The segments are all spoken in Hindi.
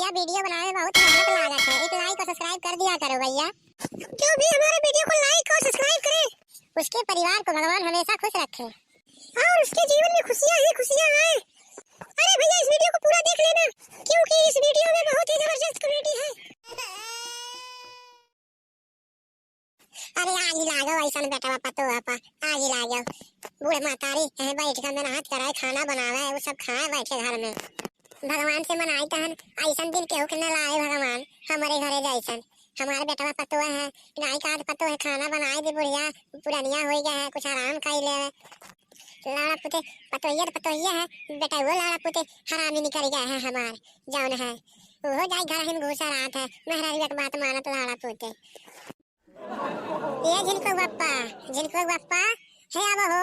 भैया वीडियो बनाने में बहुत मेहनत लागत है, एक लाइक और सब्सक्राइब कर दिया करो भैया। जो भी हमारे वीडियो को लाइक और सब्सक्राइब करे उसके परिवार को भगवान हमेशा खुश रखे और उसके जीवन में खुशियां ही खुशियां आए। अरे भैया इस वीडियो को पूरा देख लेना क्योंकि इस वीडियो में बहुत ही जबरदस्त कॉमेडी है। अरे आज ही लागो ऐसा बेटा पापा तो पापा आज ही लागो बूढ़े मातारी है बैठ कर मेहनत कराए खाना बनावे वो सब खाए बैठे घर में। भगवान से मनाई तहन ऐसा दिन केहू के न लाए भगवान हमारे घरे जैसन। हमारे बेटा पतो है गाय का पतो है खाना बनाए दे बुढ़िया पुरानिया हो गया है कुछ आराम कर ले लाड़ा पुते पतोहिया है बेटा वो लाड़ा पुते हरामी निकल गया है हमार जौन है वो जाए घर हम घुसा रात है मेहरारी की बात मानत लाड़ा पुते। ये जिनको बप्पा है अब हो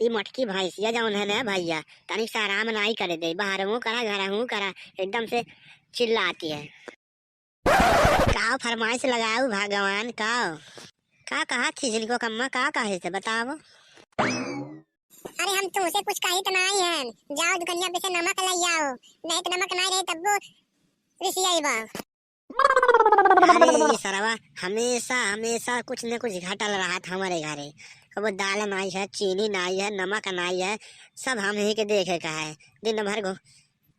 ई मटकी भैंसिया जौन है ना भैया तनिक से आराम नहीं करे दे बाहर हूँ करा घर हूँ करा एकदम से चिल्लाती है। का फरमाइश लगाऊ भगवान का कहा थी जिनको कम्मा का कहे से बताओ। अरे हम तुमसे कुछ कही तो नहीं है जाओ दुकानिया पे से नमक ले आओ नहीं तो नमक नहीं रहे तब वो रिसियाई बा। अरे सरवा हमेशा हमेशा कुछ न कुछ घटल रहा था हमारे घरे वो दाल नहीं है चीनी नहीं है नमक नहीं है सब हम ही के देखे का है। दिन भर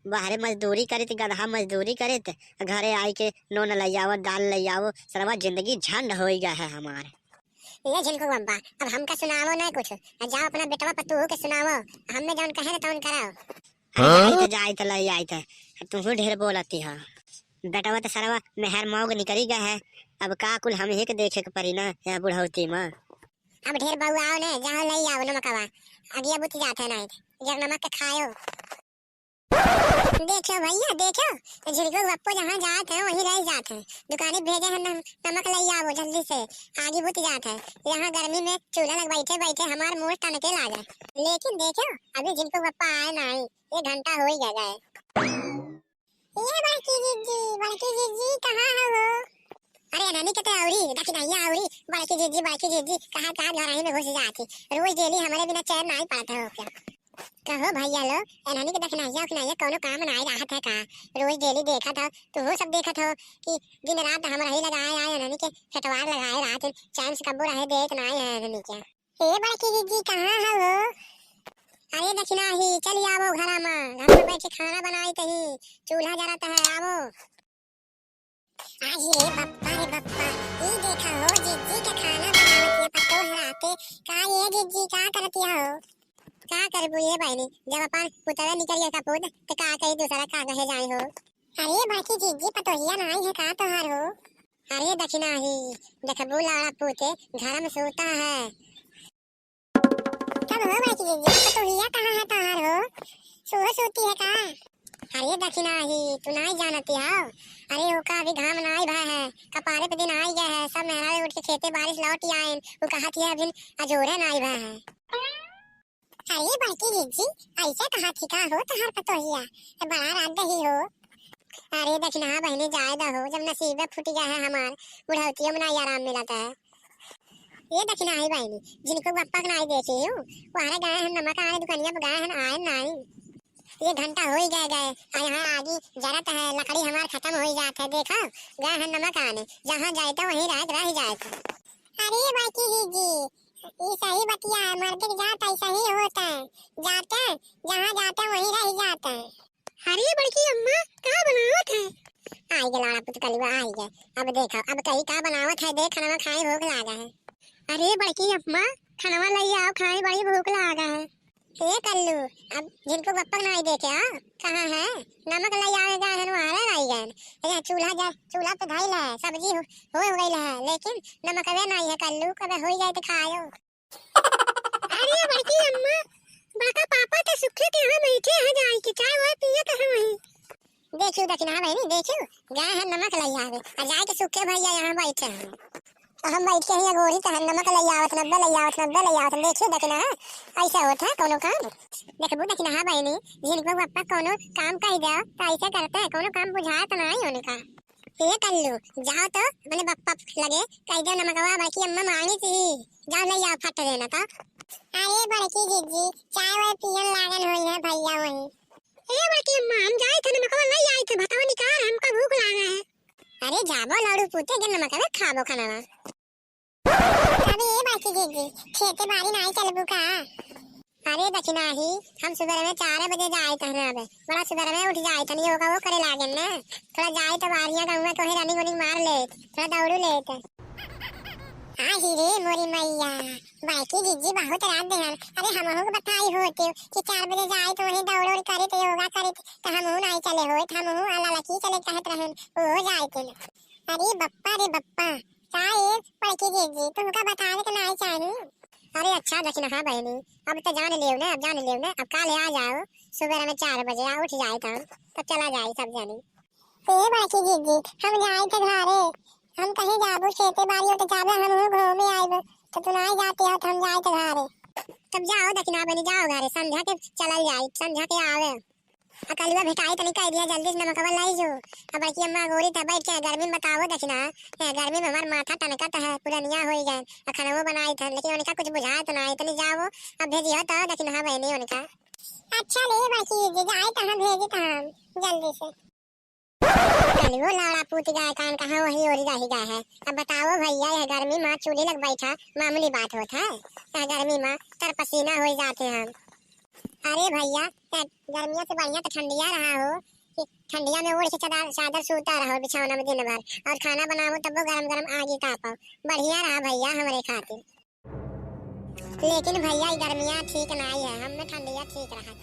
बाहर मजदूरी करे थे गधा मजदूरी करे थे घरे आई के नोन ले आओ दाल ले आओ सरवा जिंदगी झंड हो गया है हमारे। ये झिनको बब्बा अब हमका सुनावो ना कुछ जाओ अपना बेटवा पतू के सुनावो हमें जौन कहे ना तौन कराओ। जाए तो ले आई थे तुम ढेर बोलती है बेटवा तो सरवा मेहर मौग निकली गया है अब का कुल हम ही के देखे के पड़ी ना यहाँ बुढ़ौती में। अब ढेर बहु आओ ने जाओ ले आओ नमकवा अगिया बुत जाते नहीं जब नमक के खाओ। देखो भैया देखो झिनको बप्पो जहाँ जाते हैं वहीं रह जाते हैं दुकानी भेजे हैं नमक ले आओ जल्दी से आगे बुत जाते हैं यहाँ गर्मी में चूल्हा लग बैठे बैठे हमारे मुँह टनके लागे लेकिन देखो अभी झिनको बप्पा आए नहीं ये घंटा हो ही गया। ये बड़की जीजी कहाँ है वो? अरे नानी कहते औरी देखी नहीं औरी बड़की जीजी कहाँ घर में घुस जाती रोज डेली हमारे बिना चैन नहीं पाता हो क्या कहो भैया लो एनानी के देखना कोनो काम नहीं राहत है का रोज डेली देखा था तो वो सब देखा था कि दिन रात हमरा ही लगाए आए एनानी के फटवार लगाए रात चैन से कब्बो रहे देख नहीं है एनानी के। ए बड़की जीजी कहाँ है वो? अरे दक्षिणा ही चल आवो घर में बैठ के खाना बनाई तही चूल्हा जलाता है आवो। आज रे बप्पा ये देखा हो जीजी के खाना बनावत पत्तो हराते का ये जीजी का करती हो का करबू ये बहनी जब अपन पुतरा निकल गया सपूत तो का कहीं दूसरा का कहे जाए हो। अरे बाकी जीजी पतोहिया नहीं है का तोहार हो? अरे दक्षिणा ही देखबू लाड़ा पूते घर में सोता है कब हो बाकी जीजी पतोहिया कहाँ है तोहार हो सुबह सोती है का? अरे दक्षिणा ही तू नहीं जानती हो अरे ओका अभी घाम नहीं भा है कपारे पे दिन आई गया है सब मेहरारे उठ के खेते बारिश लौट आए वो कहा थी अभी अजोरे नहीं भा है। अरे बड़की जीजी ऐसा कहा थी का हो तोहार पतोहिया बड़ा रात ही हो। अरे दक्षिणा बहनी जायदा हो जब नसीब फूट गया है हमार बुढ़ौतियों में नहीं आराम मिलता है। ये दक्षिणा ही बहनी जिनको बप्पा को नहीं देखी हूँ वहां गए हैं नमक आने दुकानिया पे गए हैं आए नहीं ये घंटा हो ही गए यहाँ आगे जरत है लकड़ी हमार खत्म हो ही जाता है देखो गए हैं नमक आने जहाँ जाए तो वहीं रह जाए। अरे बाकी जीजी ये सही बतिया है मर्द के जात ऐसा ही होता है जाते हैं जहाँ जाते हैं वहीं रह जाते हैं। अरे बड़की अम्मा क्या बनावत है? आई गए लाड़ा पुत कलवा आई गए अब देखो अब कहीं क्या बनावत है देख खाना खाए भूख लागा है। अरे बड़की अम्मा खाना ले आओ खाए बड़ी भूख लागा है। ये कल्लू अब जिनको बप्पा नहीं देखे कहाँ है नमक ले आवे गए हैं वहाँ रह गए चूल्हा पे धइल है सब्जी हो गई है लेकिन नमक वे नहीं है कल्लू कब हो जाए तो खाओ। अरे बड़की अम्मा बड़का पापा तो सुखे के यहाँ बैठे हैं जाई के चाय वो पिए तो हम वहीं देखियो दक्षिणा बहनी देखियो गए हैं नमक ले आवे और जाए के सुखे भैया यहाँ बैठे हैं हम बैठ के ही गोरी तो नमक ले आवत 90 ले आवत देखियो दक्षिणा ऐसा होता है कोनो काम देखबू दक्षिणा बहनी जिनको बप्पा कोनो काम कह दो तो ऐसे करते हैं कोनो काम बुझाया तो नहीं होने का। ये कल्लू जाओ तो अपने बप्पा लगे कह दो नमकवा बाकी अम्मा मांगी थी जाओ ले आओ फट देना तो। अरे बड़की जीजी चाय वाय पियन लागन होई है भैया वहीं ए बड़की अम्मा हम जाए थे नमकवा नहीं आए थे बताओ निकार हमका भूख लागा है। अरे जाबो लाड़ू पूते के नमकवा खाबो खाना। अबे ए बाकी दीदी खेते बाड़ी नहीं चलबू का। अरे दक्षिणा ही हम सुबह में 4 बजे जाए थे ना बड़ा सुबह में उठ जाए तनी होगा वो करे लागे ना थोड़ा जाए तो बारियां गांव तो है रनिंग वनिंग मार ले थोड़ा दौड़ू ले थे। हां ही रे मोरी मैया बाकी जीजी बहुत रात दे अरे हम हो बताई होते कि 4 बजे जाए तो वही दौड़ उड़ करे तो योगा करे तो हम नहीं चले होए हम अल्लाह लकी चले कहत रहन वो जाए थे। अरे बप्पा रे बप्पा चाहे पड़की जीजी तुमका बतावे के नहीं चाहिए। अरे अच्छा दक्षिणा हाँ बहनी अब तो जान लियो ना अब जान लियो ना अब काले आ जाओ सुबह में 4 बजे आ उठ जाए तब चला जाए सब जानी। ए बाकी जीजी हम जाए थे घरे हम कहीं जाबो खेते बाड़ी तो जाबे हम घूमे आइब तो तू नहीं जाते हो तो हम जाए थे घरे तब जाओ दक्षिणा बनी जाओ घरे संध्या के चला जाए संध्या के आवे अकलवा भेटाई तनी कह दिया जल्दी से नमकवा लाई जो अब की अम्मा गोरी त बैठ के गर्मी में बताओ दक्षिणा गर्मी में हमार माथा टनकत है पुरनिया हो जाए खाना वो बनाई था लेकिन उनका कुछ बुझाए तो नहीं तनी जाओ अब भेजियो तो दक्षिणा बहनी उनका। अच्छा ले बाकी जे जाए त हम भेजी त हम जल्दी से चल वो लाड़ा पूत गाय कान कहां वही ओरी रही गया है। अब बताओ भैया यह गर्मी में चूल्हे लग बैठा मामूली बात होता है गर्मी में तर पसीना हो जाते हैं। अरे भैया गर्मियों से बढ़िया तो ठंडिया रहा हो कि ठंडिया में ओढ़ के चादर सूता रहो बिछौना में दिन भर और खाना बनाओ तब वो गरम गरम आगे तापाओ बढ़िया रहा भैया हमारे खातिर। लेकिन भैया गर्मियाँ ठीक नहीं है हमें ठंडिया ठीक रहा।